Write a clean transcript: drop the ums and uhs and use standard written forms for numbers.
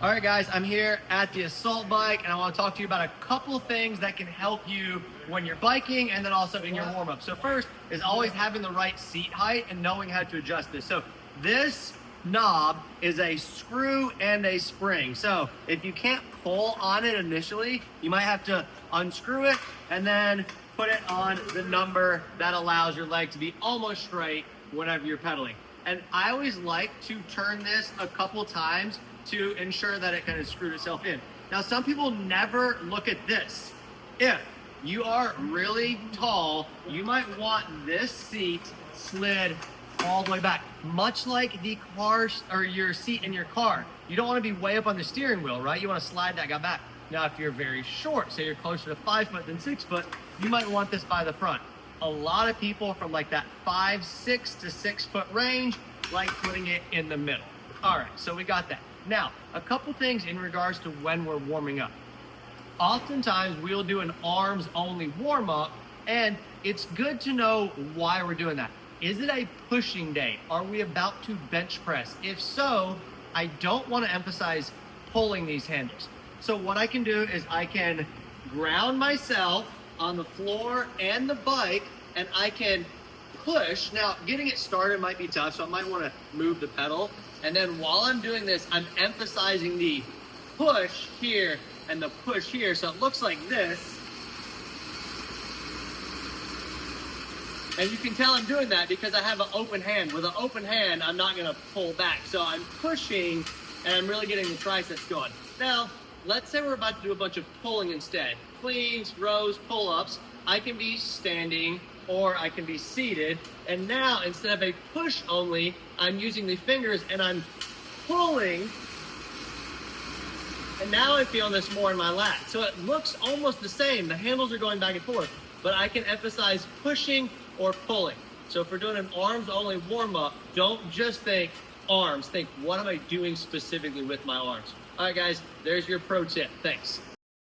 All right, guys, I'm here at the Assault Bike, and I want to talk to you about a couple things that can help you when you're biking and then also in your warm-up. So first is always having the right seat height and knowing how to adjust this. So this knob is a screw and a spring. So if you can't pull on it initially, you might have to unscrew it and then put it on the number that allows your leg to be almost straight whenever you're pedaling. And I always like to turn this a couple times to ensure that it kind of screwed itself in. Now, some people never look at this. If you are really tall, you might want this seat slid all the way back, much like the car or your seat in your car. You don't want to be way up on the steering wheel, right? You want to slide that guy back. Now, if you're very short, say you're closer to 5 foot than 6 foot, you might want this by the front. A lot of people from like that 5'6" to 6 foot range like putting it in the middle. All right, so we got that. Now, a couple things in regards to when we're warming up. Oftentimes we'll do an arms only warm up, and it's good to know why we're doing that. Is it a pushing day? Are we about to bench press? If so, I don't want to emphasize pulling these handles. So what I can do is I can ground myself on the floor and the bike, and I can push. Now, getting it started might be tough, so I might want to move the pedal. And then while I'm doing this, I'm emphasizing the push here and the push here. So it looks like this. And you can tell I'm doing that because I have an open hand. With an open hand, I'm not going to pull back. So I'm pushing and I'm really getting the triceps going. Now, let's say we're about to do a bunch of pulling instead. Cleans, rows, pull-ups. I can be standing or I can be seated. And now, instead of a push only, I'm using the fingers and I'm pulling. And now I'm feeling this more in my lat. So it looks almost the same. The handles are going back and forth, but I can emphasize pushing or pulling. So if we're doing an arms only warm up, don't just think arms. Think, what am I doing specifically with my arms? All right, guys, there's your pro tip. Thanks.